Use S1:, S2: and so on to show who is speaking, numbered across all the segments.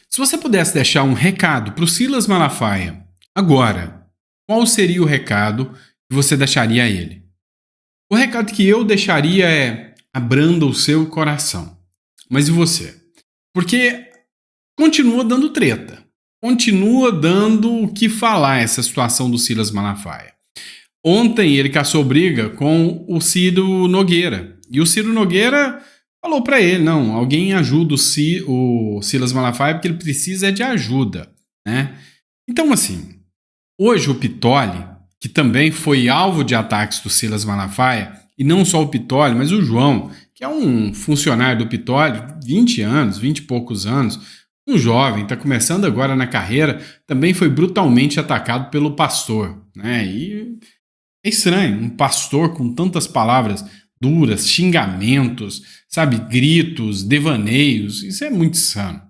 S1: Se você pudesse deixar um recado para o Silas Malafaia, agora, qual seria o recado que você deixaria a ele? O recado que eu deixaria é: abranda o seu coração. Mas e você? Porque continua dando treta. Continua dando o que falar essa situação do Silas Malafaia. Ontem ele caçou briga com o Ciro Nogueira. E o Ciro Nogueira falou para ele: não, alguém ajuda o Silas Malafaia porque ele precisa de ajuda, né? Então, assim, hoje o Pittoli, que também foi alvo de ataques do Silas Malafaia, e não só o Pittoli, mas o João, que é um funcionário do Pittoli, 20 anos, 20 e poucos anos, um jovem, está começando agora na carreira, também foi brutalmente atacado pelo pastor, né? E é estranho, um pastor com tantas palavras duras, xingamentos, sabe, gritos, devaneios, isso é muito insano.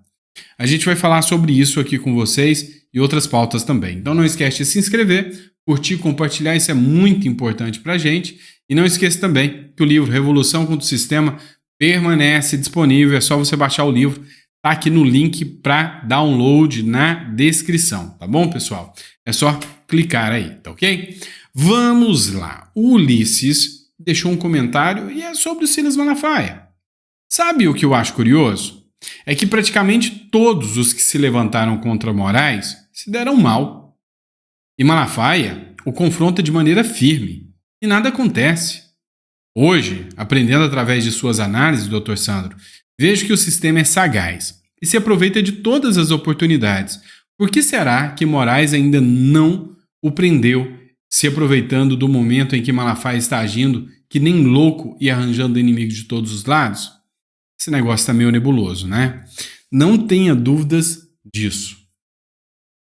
S1: A gente vai falar sobre isso aqui com vocês e outras pautas também. Então não esquece de se inscrever, curtir, compartilhar, isso é muito importante pra gente. E não esqueça também que o livro Revolução contra o Sistema permanece disponível, é só você baixar o livro, tá aqui no link para download na descrição, tá bom, pessoal? É só clicar aí, tá ok? Vamos lá. O Ulisses deixou um comentário e é sobre o Silas Malafaia. Sabe o que eu acho curioso? É que praticamente todos os que se levantaram contra Moraes se deram mal. E Malafaia o confronta de maneira firme e nada acontece. Hoje, aprendendo através de suas análises, Dr. Sandro, vejo que o sistema é sagaz e se aproveita de todas as oportunidades. Por que será que Moraes ainda não o prendeu, se aproveitando do momento em que Malafaia está agindo que nem louco e arranjando inimigos de todos os lados? Esse negócio está meio nebuloso, né? Não tenha dúvidas disso.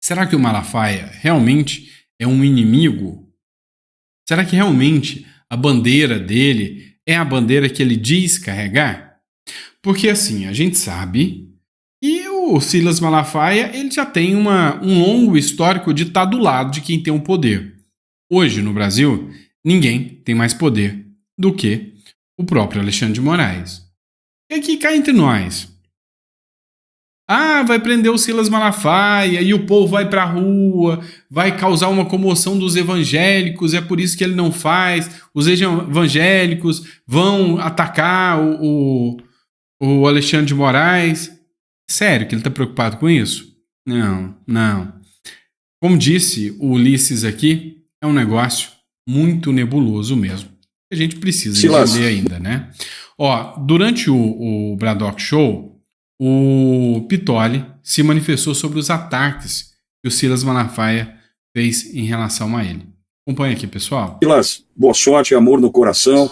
S1: Será que o Malafaia realmente é um inimigo? Será que realmente a bandeira dele é a bandeira que ele diz carregar? Porque assim, a gente sabe que o Silas Malafaia ele já tem um longo histórico de estar do lado de quem tem o poder. Hoje, no Brasil, ninguém tem mais poder do que o próprio Alexandre de Moraes. E aqui cá entre nós. Vai prender o Silas Malafaia e o povo vai pra rua, vai causar uma comoção dos evangélicos, é por isso que ele não faz. Os evangélicos vão atacar o Alexandre de Moraes. Sério que ele tá preocupado com isso? Não. Como disse o Ulisses aqui, é um negócio muito nebuloso mesmo. A gente precisa entender ainda, né? Durante o Braddock Show, o Pittoli se manifestou sobre os ataques que o Silas Malafaia fez em relação a ele. Acompanha aqui, pessoal.
S2: Silas, boa sorte, amor no coração.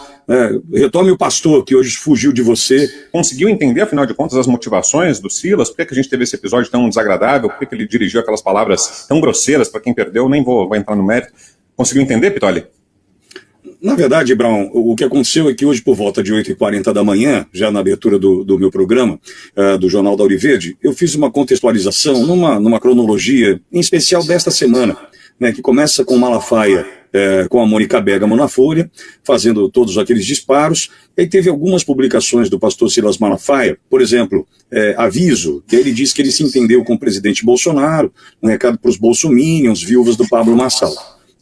S2: Retome o pastor que hoje fugiu de você.
S3: Conseguiu entender, afinal de contas, as motivações do Silas? Por que a gente teve esse episódio tão desagradável? Por que ele dirigiu aquelas palavras tão grosseiras para quem perdeu? Nem vou entrar no mérito. Conseguiu entender, Pittoli?
S2: Na verdade, Brown, o que aconteceu é que hoje, por volta de 8h40 da manhã, já na abertura do meu programa, do Jornal da Auriverde, eu fiz uma contextualização numa cronologia, em especial desta semana, né, que começa com Malafaia, com a Mônica Bergamo na Folha, fazendo todos aqueles disparos. E aí teve algumas publicações do pastor Silas Malafaia, por exemplo, aviso, que ele diz que ele se entendeu com o presidente Bolsonaro, um recado para os bolsominions, viúvas do Pablo Marçal.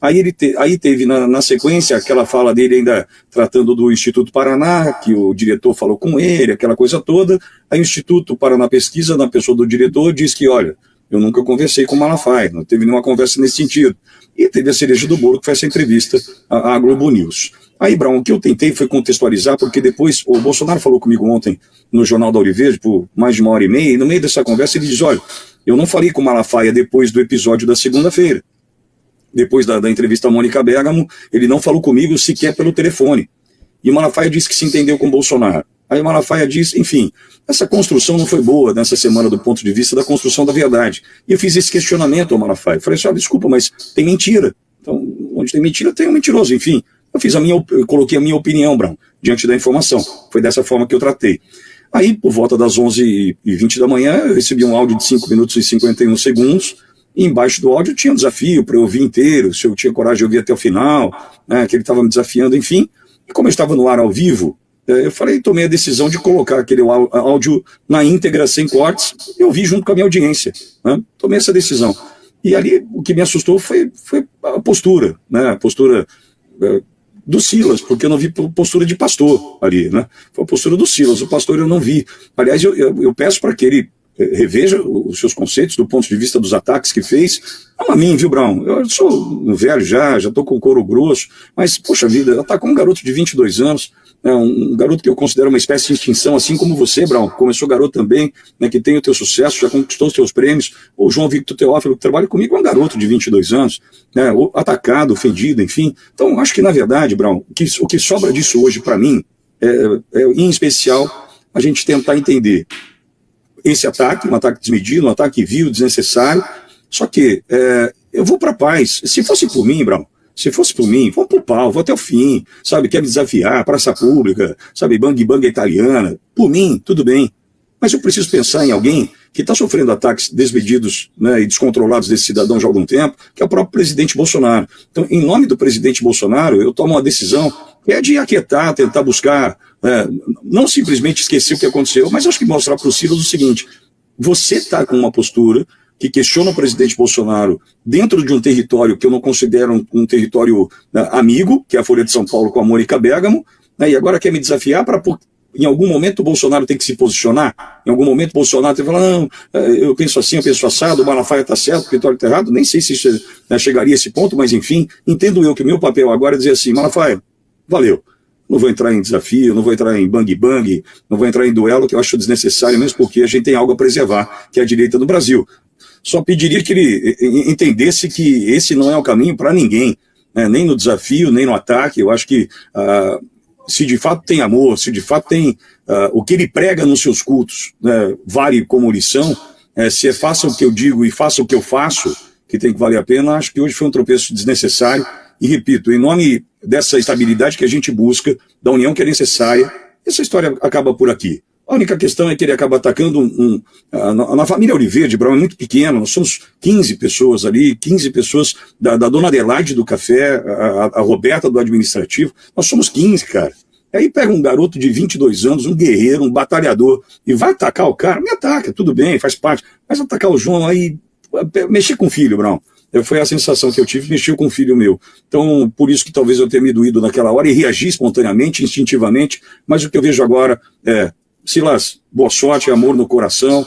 S2: Aí teve na sequência aquela fala dele ainda tratando do Instituto Paraná, que o diretor falou com ele, aquela coisa toda. Aí o Instituto Paraná Pesquisa, na pessoa do diretor, diz que, olha, eu nunca conversei com o Malafaia, não teve nenhuma conversa nesse sentido. E teve a cereja do bolo, que foi essa entrevista à Globo News. Aí, Brown, o que eu tentei foi contextualizar, porque depois o Bolsonaro falou comigo ontem no Jornal da Auriverde, por mais de 1h30, e no meio dessa conversa ele diz, olha, eu não falei com o Malafaia depois do episódio da segunda-feira. Depois da entrevista à Mônica Bergamo, ele não falou comigo sequer pelo telefone. E o Malafaia disse que se entendeu com o Bolsonaro. Aí o Malafaia diz, enfim, essa construção não foi boa nessa semana do ponto de vista da construção da verdade. E eu fiz esse questionamento ao Malafaia. Falei assim, desculpa, mas tem mentira. Então, onde tem mentira, tem um mentiroso. Enfim, eu coloquei a minha opinião, Brown, diante da informação. Foi dessa forma que eu tratei. Aí, por volta das 11h20 da manhã, eu recebi um áudio de 5 minutos e 51 segundos, e embaixo do áudio tinha um desafio para eu ouvir inteiro, se eu tinha coragem de ouvir até o final, né, que ele estava me desafiando, enfim. E como eu estava no ar ao vivo, Eu tomei a decisão de colocar aquele áudio na íntegra, sem cortes, e eu vi junto com a minha audiência, né? Tomei essa decisão. E ali o que me assustou foi a postura, né? A postura do Silas, porque eu não vi postura de pastor ali, né? Foi a postura do Silas, o pastor eu não vi. Aliás, eu peço para que ele reveja os seus conceitos do ponto de vista dos ataques que fez. Não a mim, viu, Brown? Eu sou velho já estou com couro grosso, mas, poxa vida, atacou um garoto de 22 anos, né, um garoto que eu considero uma espécie de extinção, assim como você, Brown, começou garoto também, né, que tem o teu sucesso, já conquistou os teus prêmios. O João Victor Teófilo, que trabalha comigo, é um garoto de 22 anos, né, atacado, ofendido, enfim. Então, acho que, na verdade, Brown, o que sobra disso hoje para mim, em especial, a gente tentar entender esse ataque, um ataque desmedido, um ataque vil, desnecessário. Só que eu vou para a paz. Se fosse por mim, Brown, vou pro pau, vou até o fim, sabe? Quer me desafiar, praça pública, sabe? Bang italiana. Por mim, tudo bem. Mas eu preciso pensar em alguém que está sofrendo ataques desmedidos, né, e descontrolados desse cidadão já há algum tempo, que é o próprio presidente Bolsonaro. Então, em nome do presidente Bolsonaro, eu tomo uma decisão que é de aquietar, tentar buscar, não simplesmente esquecer o que aconteceu, mas acho que mostrar para o Silas o seguinte: você está com uma postura que questiona o presidente Bolsonaro dentro de um território que eu não considero um território, né, amigo, que é a Folha de São Paulo com a Mônica Bergamo, né, e agora quer me desafiar para... Em algum momento o Bolsonaro tem que se posicionar, em algum momento o Bolsonaro tem que falar, não, eu penso assim, eu penso assado, o Malafaia está certo, o Pitório está errado. Nem sei se isso, né, chegaria a esse ponto, mas enfim, entendo eu que o meu papel agora é dizer assim: Malafaia, valeu, não vou entrar em desafio, não vou entrar em bang, não vou entrar em duelo, que eu acho desnecessário, mesmo porque a gente tem algo a preservar, que é a direita do Brasil. Só pediria que ele entendesse que esse não é o caminho para ninguém, né, nem no desafio, nem no ataque. Eu acho que se de fato tem amor, se de fato tem o que ele prega nos seus cultos, né, vale como lição, se faça o que eu digo e faça o que eu faço, que tem que valer a pena. Acho que hoje foi um tropeço desnecessário e, repito, em nome dessa estabilidade que a gente busca, da união que é necessária, essa história acaba por aqui. A única questão é que ele acaba atacando na família Oliverde, Brown é muito pequeno, nós somos 15 pessoas ali, 15 pessoas da dona Adelaide do café, a Roberta do administrativo, nós somos 15, cara. Aí pega um garoto de 22 anos, um guerreiro, um batalhador, e vai atacar o cara, me ataca, tudo bem, faz parte, mas atacar o João aí, mexer com o filho, Brown. Foi a sensação que eu tive, mexeu com o filho meu. Então, por isso que talvez eu tenha me doído naquela hora e reagi espontaneamente, instintivamente, mas o que eu vejo agora Silas, boa sorte, amor no coração,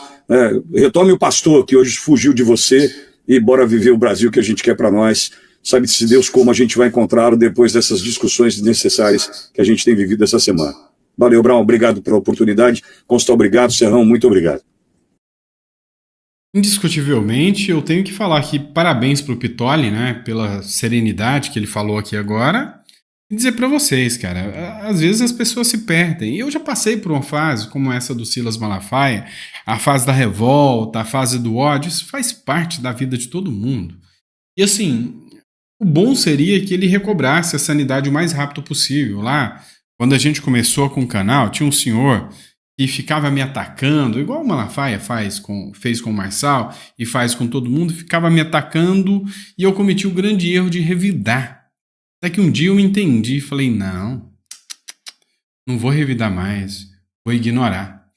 S2: retome o pastor que hoje fugiu de você e bora viver o Brasil que a gente quer para nós. Sabe-se Deus como a gente vai encontrá-lo depois dessas discussões desnecessárias que a gente tem vivido essa semana. Valeu, Brown, obrigado pela oportunidade. Consta, obrigado. Serrão, muito obrigado.
S1: Indiscutivelmente, eu tenho que falar aqui parabéns pro Pittoli, né, pela serenidade que ele falou aqui agora. E dizer para vocês, cara, às vezes as pessoas se perdem. Eu já passei por uma fase como essa do Silas Malafaia, a fase da revolta, a fase do ódio, isso faz parte da vida de todo mundo. E assim, o bom seria que ele recobrasse a sanidade o mais rápido possível. Lá, quando a gente começou com o canal, tinha um senhor que ficava me atacando, igual o Malafaia fez com o Marçal e faz com todo mundo, ficava me atacando e eu cometi o grande erro de revidar. Até que um dia eu entendi e falei, não vou revidar mais, vou ignorar.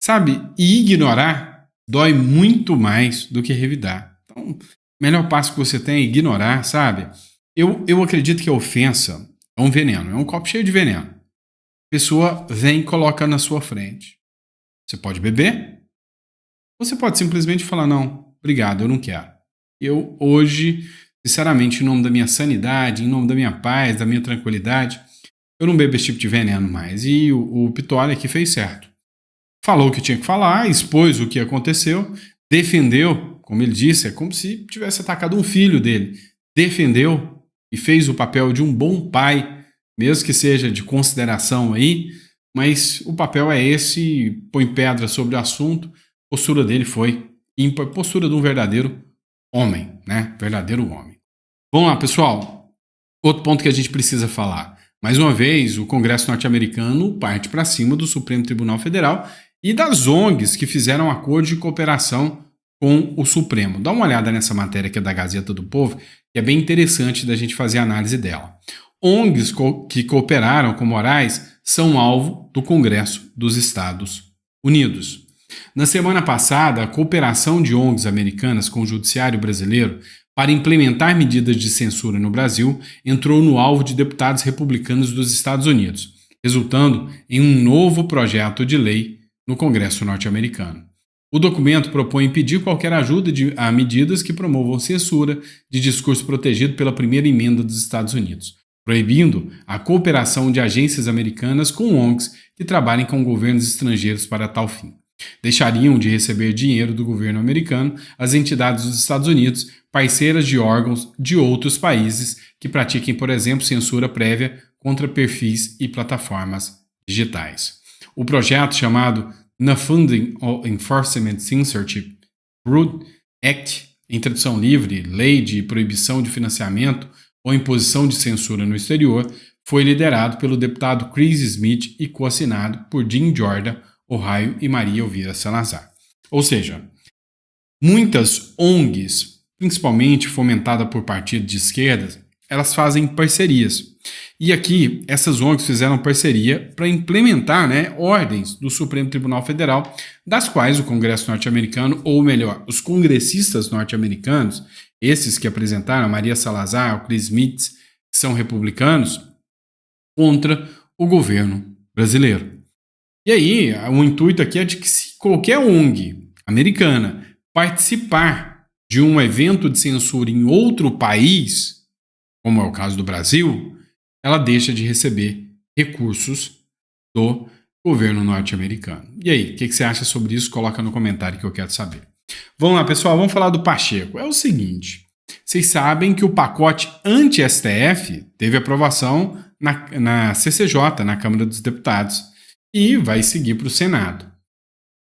S1: Sabe, e ignorar dói muito mais do que revidar. Então, o melhor passo que você tem é ignorar, sabe? Eu acredito que a ofensa é um veneno, é um copo cheio de veneno. A pessoa vem e coloca na sua frente. Você pode beber, você pode simplesmente falar, não, obrigado, eu não quero. Eu hoje... Sinceramente, em nome da minha sanidade, em nome da minha paz, da minha tranquilidade, eu não bebo esse tipo de veneno mais. E o Pittoli aqui fez certo. Falou o que tinha que falar, expôs o que aconteceu, defendeu, como ele disse, é como se tivesse atacado um filho dele. Defendeu e fez o papel de um bom pai, mesmo que seja de consideração aí, mas o papel é esse, põe pedra sobre o assunto. A postura dele foi ímpar, postura de um verdadeiro homem, né? Verdadeiro homem. Vamos lá, pessoal. Outro ponto que a gente precisa falar. Mais uma vez, o Congresso norte-americano parte para cima do Supremo Tribunal Federal e das ONGs que fizeram um acordo de cooperação com o Supremo. Dá uma olhada nessa matéria que é da Gazeta do Povo, que é bem interessante da gente fazer a análise dela. ONGs que cooperaram com Moraes são alvo do Congresso dos Estados Unidos. Na semana passada, a cooperação de ONGs americanas com o judiciário brasileiro para implementar medidas de censura no Brasil entrou no alvo de deputados republicanos dos Estados Unidos, resultando em um novo projeto de lei no Congresso norte-americano. O documento propõe impedir qualquer ajuda a medidas que promovam censura de discurso protegido pela primeira emenda dos Estados Unidos, proibindo a cooperação de agências americanas com ONGs que trabalhem com governos estrangeiros para tal fim. Deixariam de receber dinheiro do governo americano as entidades dos Estados Unidos, parceiras de órgãos de outros países que pratiquem, por exemplo, censura prévia contra perfis e plataformas digitais. O projeto chamado Non-Funding or Enforcement Censorship Act, em tradução livre, Lei de Proibição de Financiamento ou Imposição de Censura no Exterior, foi liderado pelo deputado Chris Smith e coassinado por Jim Jordan, Ohio, e Maria Elvira Salazar. Ou seja, muitas ONGs, principalmente fomentadas por partidos de esquerda, elas fazem parcerias. E aqui, essas ONGs fizeram parceria para implementar, ordens do Supremo Tribunal Federal, das quais o Congresso norte-americano, ou melhor, os congressistas norte-americanos, esses que apresentaram, a Maria Salazar, o Chris Smith, que são republicanos, contra o governo brasileiro. E aí, o intuito aqui é de que se qualquer ONG americana participar de um evento de censura em outro país, como é o caso do Brasil, ela deixa de receber recursos do governo norte-americano. E aí, o que você acha sobre isso? Coloca no comentário que eu quero saber. Vamos lá, pessoal, vamos falar do Pacheco. É o seguinte, vocês sabem que o pacote anti-STF teve aprovação na CCJ, na Câmara dos Deputados, e vai seguir para o Senado,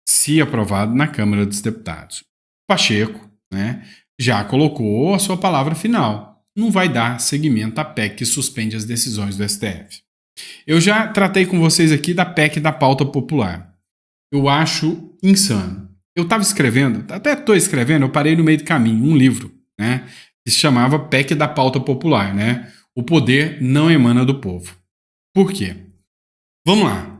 S1: se aprovado na Câmara dos Deputados. Pacheco, já colocou a sua palavra final. Não vai dar seguimento à PEC que suspende as decisões do STF. Eu já tratei com vocês aqui da PEC da pauta popular. Eu acho insano. Eu estava escrevendo, até estou escrevendo, eu parei no meio do caminho, um livro, que se chamava PEC da pauta popular, O poder não emana do povo. Por quê? Vamos lá.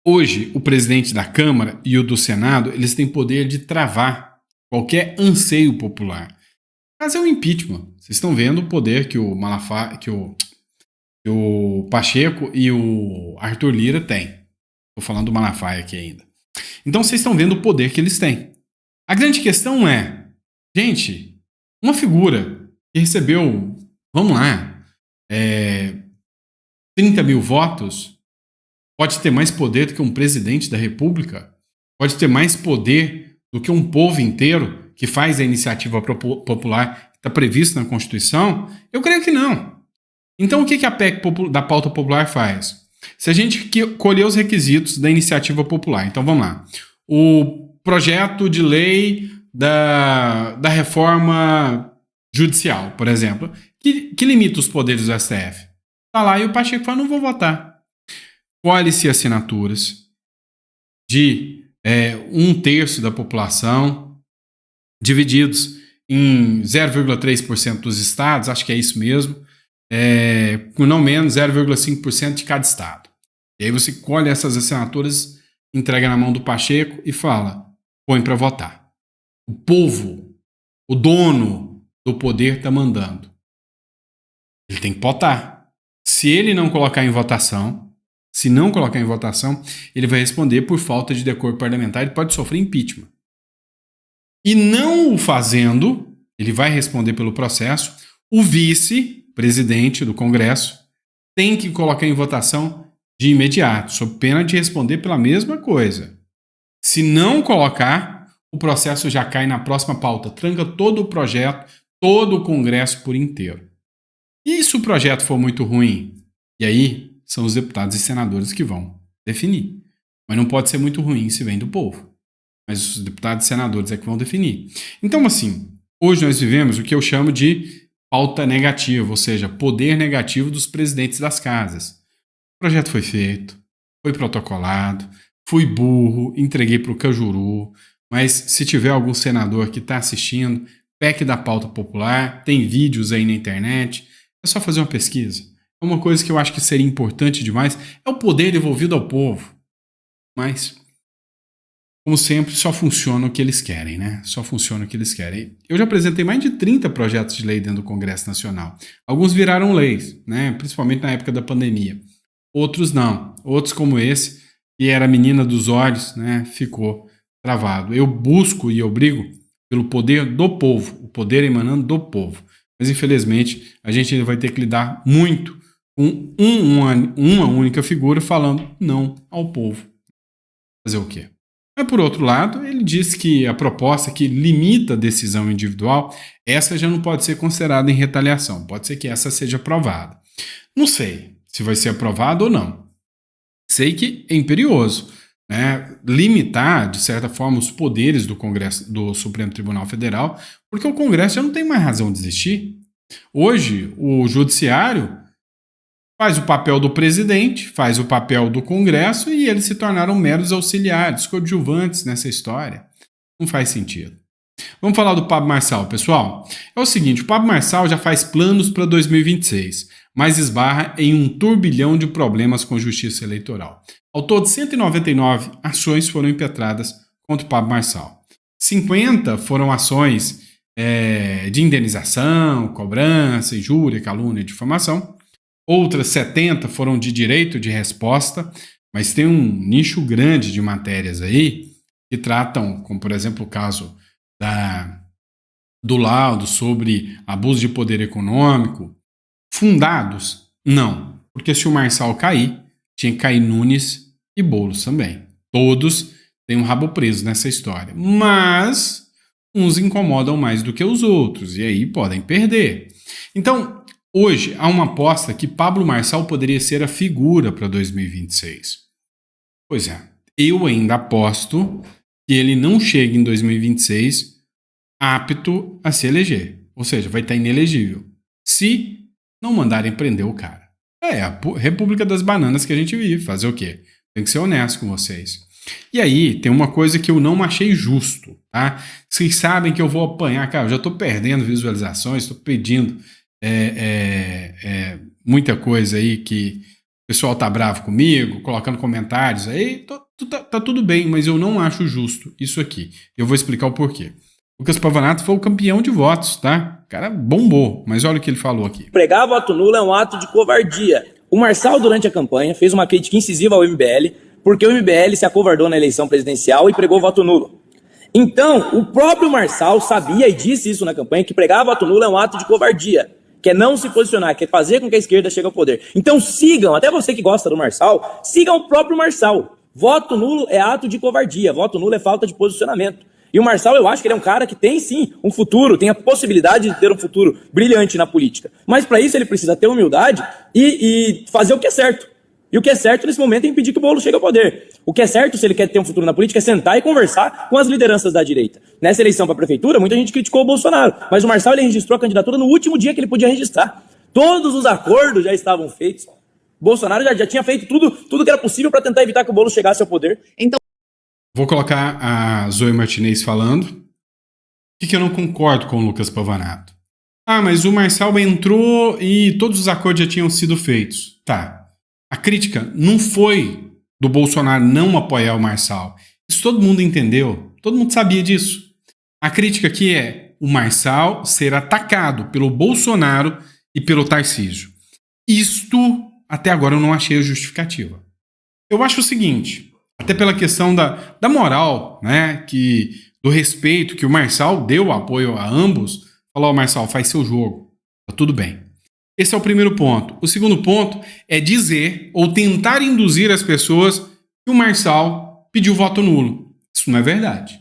S1: Hoje, o presidente da Câmara e o do Senado, eles têm poder de travar qualquer anseio popular. Mas é o impeachment. Vocês estão vendo o poder que o Malafaia, que o Pacheco e o Arthur Lira têm. Estou falando do Malafaia aqui ainda. Então vocês estão vendo o poder que eles têm. A grande questão é, gente, uma figura que recebeu, vamos lá, 30 mil votos, pode ter mais poder do que um presidente da República? Pode ter mais poder do que um povo inteiro que faz a iniciativa popular que está prevista na Constituição? Eu creio que não. Então, o que a PEC da pauta popular faz? Se a gente colher os requisitos da iniciativa popular, então vamos lá. O projeto de lei da reforma judicial, por exemplo, que limita os poderes do STF. Está lá e o Pacheco fala, não vou votar. Colhe-se assinaturas de 1/3 da população, divididos em 0,3% dos estados, acho que é isso mesmo, com não menos 0,5% de cada estado. E aí você colhe essas assinaturas, entrega na mão do Pacheco e fala, põe para votar. O povo, o dono do poder está mandando. Ele tem que votar. Se ele não colocar em votação, ele vai responder por falta de decoro parlamentar, ele pode sofrer impeachment. E não o fazendo, ele vai responder pelo processo, o vice-presidente do Congresso tem que colocar em votação de imediato, sob pena de responder pela mesma coisa. Se não colocar, o processo já cai na próxima pauta, tranca todo o projeto, todo o Congresso por inteiro. E se o projeto for muito ruim? E aí são os deputados e senadores que vão definir. Mas não pode ser muito ruim se vem do povo. Mas os deputados e senadores é que vão definir. Então, assim, hoje nós vivemos o que eu chamo de pauta negativa, ou seja, poder negativo dos presidentes das casas. O projeto foi feito, foi protocolado, fui burro, entreguei para o Cajuru, mas se tiver algum senador que está assistindo, PEC da pauta popular, tem vídeos aí na internet, é só fazer uma pesquisa. uma coisa que eu acho que seria importante demais, é o poder devolvido ao povo. Mas, como sempre, só funciona o que eles querem, né? Só funciona o que eles querem. Eu já apresentei mais de 30 projetos de lei dentro do Congresso Nacional. Alguns viraram leis, né? Principalmente na época da pandemia. Outros não. Outros, como esse, que era a menina dos olhos, né? Ficou travado. Eu busco e eu brigo pelo poder do povo, o poder emanando do povo. Mas, infelizmente, a gente ainda vai ter que lidar muito com uma única figura falando não ao povo. Fazer o quê? Mas, por outro lado, ele diz que a proposta que limita a decisão individual, essa já não pode ser considerada em retaliação. Pode ser que essa seja aprovada. Não sei se vai ser aprovada ou não. Sei que é imperioso, né, limitar, de certa forma, os poderes do Congresso, do Supremo Tribunal Federal, porque o Congresso já não tem mais razão de existir. Hoje, o Judiciário faz o papel do presidente, faz o papel do Congresso e eles se tornaram meros auxiliares, coadjuvantes nessa história. Não faz sentido. Vamos falar do Pablo Marçal, pessoal? É o seguinte, o Pablo Marçal já faz planos para 2026, mas esbarra em um turbilhão de problemas com a justiça eleitoral. Ao todo, 199 ações foram impetradas contra o Pablo Marçal. 50 foram ações de indenização, cobrança, injúria, calúnia e difamação. Outras 70 foram de direito de resposta, mas tem um nicho grande de matérias aí que tratam, como por exemplo o caso do laudo sobre abuso de poder econômico, fundados? Não, porque se o Marçal cair, tinha que cair Nunes e Boulos também. Todos têm um rabo preso nessa história, mas uns incomodam mais do que os outros, e aí podem perder. Então, hoje há uma aposta que Pablo Marçal poderia ser a figura para 2026. Pois é, eu ainda aposto que ele não chega em 2026 apto a se eleger. Ou seja, vai estar inelegível. Se não mandarem prender o cara. É a República das Bananas que a gente vive. Fazer o quê? Tem que ser honesto com vocês. E aí, tem uma coisa que eu não achei justo, tá? Vocês sabem que eu vou apanhar. Cara, eu já estou perdendo visualizações, estou pedindo muita coisa aí que o pessoal tá bravo comigo, colocando comentários aí. Tá tudo bem, mas eu não acho justo isso aqui. Eu vou explicar o porquê. Lucas Pavanato foi o campeão de votos, tá? O cara bombou, mas olha o que ele falou aqui.
S4: Pregar voto nulo é um ato de covardia. O Marçal, durante a campanha, fez uma crítica incisiva ao MBL, porque o MBL se acovardou na eleição presidencial e pregou voto nulo. Então, o próprio Marçal sabia e disse isso na campanha, que pregar voto nulo é um ato de covardia, que é não se posicionar, que é fazer com que a esquerda chegue ao poder. Então sigam, até você que gosta do Marçal, sigam o próprio Marçal. Voto nulo é ato de covardia, voto nulo é falta de posicionamento. E o Marçal, eu acho que ele é um cara que tem sim um futuro, tem a possibilidade de ter um futuro brilhante na política. Mas para isso ele precisa ter humildade e fazer o que é certo. E o que é certo nesse momento é impedir que o Boulos chegue ao poder. O que é certo, se ele quer ter um futuro na política, é sentar e conversar com as lideranças da direita. Nessa eleição para a prefeitura, muita gente criticou o Bolsonaro, mas o Marçal ele registrou a candidatura no último dia que ele podia registrar. Todos os acordos já estavam feitos. Bolsonaro já tinha feito tudo que era possível para tentar evitar que o Boulos chegasse ao poder.
S1: Então, vou colocar a Zoe Martinez falando. O que eu não concordo com o Lucas Pavanato? Ah, mas o Marçal entrou e todos os acordos já tinham sido feitos. Tá. A crítica não foi do Bolsonaro não apoiar o Marçal. Isso todo mundo entendeu. Todo mundo sabia disso. A crítica aqui é o Marçal ser atacado pelo Bolsonaro e pelo Tarcísio. Isto, até agora, eu não achei a justificativa. Eu acho o seguinte, até pela questão da moral, né, do respeito que o Marçal deu apoio a ambos, falou, Marçal, faz seu jogo, tá tudo bem. Esse é o primeiro ponto. O segundo ponto é dizer ou tentar induzir as pessoas que o Marçal pediu voto nulo. Isso não é verdade.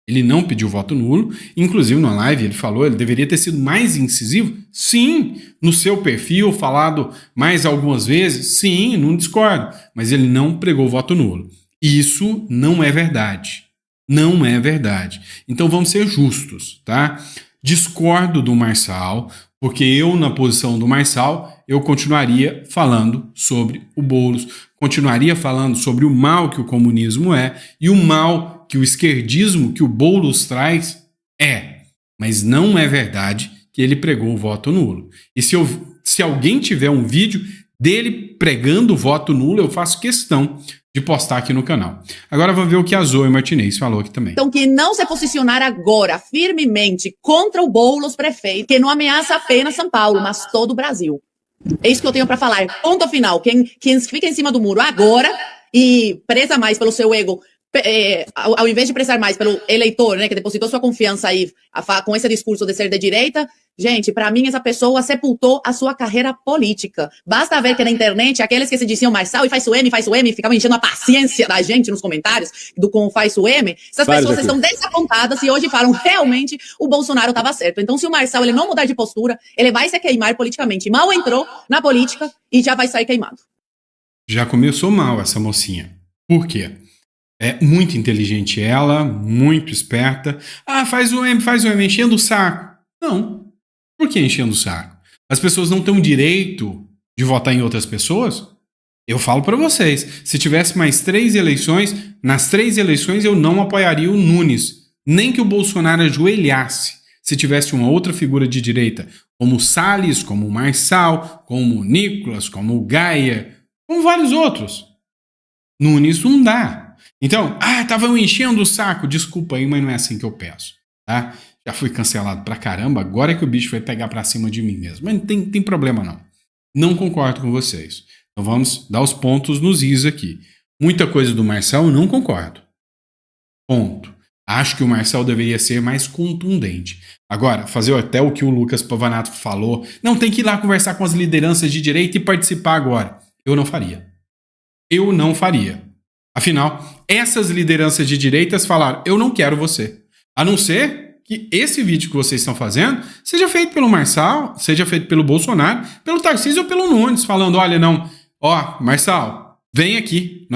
S1: Ele não pediu voto nulo. Inclusive, na live, ele falou ele deveria ter sido mais incisivo. Sim, no seu perfil, falado mais algumas vezes. Sim, não discordo. Mas ele não pregou voto nulo. Isso não é verdade. Não é verdade. Então, vamos ser justos, tá? Discordo do Marçal, porque eu, na posição do Marçal, eu continuaria falando sobre o Boulos, continuaria falando sobre o mal que o comunismo é e o mal que o esquerdismo que o Boulos traz é. Mas não é verdade que ele pregou o voto nulo. E se alguém tiver um vídeo, dele pregando o voto nulo, eu faço questão de postar aqui no canal. Agora vamos ver o que a Zoe Martinez falou aqui também.
S5: Então, que não se posicionar agora firmemente contra o Boulos prefeito, que não ameaça apenas São Paulo, mas todo o Brasil. É isso que eu tenho para falar. Ponto final. Quem fica em cima do muro agora e preza mais pelo seu ego, ao invés de prezar mais pelo eleitor, né, que depositou sua confiança aí com esse discurso de ser de direita, gente, para mim essa pessoa sepultou a sua carreira política. Basta ver que na internet, aqueles que se diziam Marçal e faz o M, ficavam enchendo a paciência da gente nos comentários com faz o M, essas pessoas estão desapontadas e hoje falam realmente o Bolsonaro estava certo. Então se o Marçal ele não mudar de postura, ele vai se queimar politicamente. Mal entrou na política e já vai sair queimado.
S1: Já começou mal essa mocinha. Por quê? É muito inteligente ela, muito esperta. Ah, faz o M, enchendo o saco. Não. Por que enchendo o saco? As pessoas não têm o direito de votar em outras pessoas? Eu falo para vocês, se tivesse mais 3 eleições, nas 3 eleições eu não apoiaria o Nunes. Nem que o Bolsonaro ajoelhasse se tivesse uma outra figura de direita, como o Salles, como o Marçal, como o Nicolas, como o Gaia, como vários outros. Nunes não dá. Então, estavam enchendo o saco. Desculpa aí, mas não é assim que eu peço, tá? Já fui cancelado pra caramba, agora é que o bicho vai pegar pra cima de mim mesmo. Mas não tem problema não. Não concordo com vocês. Então vamos dar os pontos nos is aqui. Muita coisa do Marçal eu não concordo. Ponto. Acho que o Marçal deveria ser mais contundente. Agora, fazer até o que o Lucas Pavanato falou, não, tem que ir lá conversar com as lideranças de direita e participar agora. Eu não faria. Eu não faria. Afinal, essas lideranças de direitas falaram, eu não quero você. A não ser que esse vídeo que vocês estão fazendo seja feito pelo Marçal, seja feito pelo Bolsonaro, pelo Tarcísio ou pelo Nunes, falando, olha, não, Marçal, vem aqui,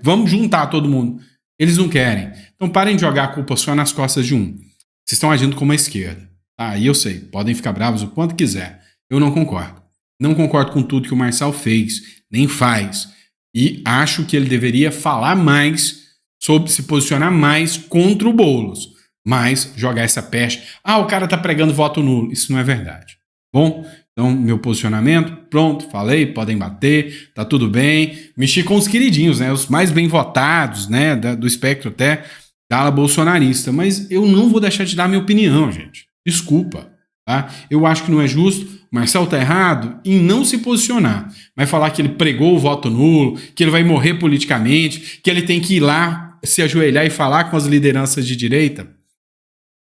S1: vamos juntar todo mundo. Eles não querem. Então parem de jogar a culpa só nas costas de um. Vocês estão agindo como a esquerda. E eu sei, podem ficar bravos o quanto quiser. Eu não concordo. Não concordo com tudo que o Marçal fez, nem faz. E acho que ele deveria falar mais sobre se posicionar mais contra o Boulos. Mas jogar essa peste. O cara tá pregando voto nulo. Isso não é verdade. Bom, então meu posicionamento, pronto, falei, podem bater, tá tudo bem. Mexi com os queridinhos, né? Os mais bem votados, né? Do espectro até da ala bolsonarista. Mas eu não vou deixar de dar minha opinião, gente. Desculpa, tá? Eu acho que não é justo. O Marçal tá errado em não se posicionar. Vai falar que ele pregou o voto nulo, que ele vai morrer politicamente, que ele tem que ir lá se ajoelhar e falar com as lideranças de direita.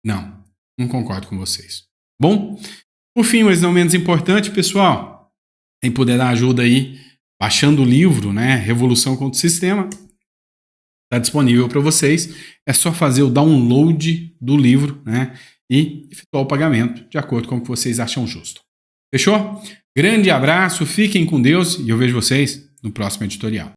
S1: Não concordo com vocês. Bom, por fim, mas não menos importante, pessoal, quem puder dar ajuda aí, baixando o livro, né, Revolução contra o Sistema, está disponível para vocês. É só fazer o download do livro, né, e efetuar o pagamento de acordo com o que vocês acham justo. Fechou? Grande abraço, fiquem com Deus e eu vejo vocês no próximo editorial.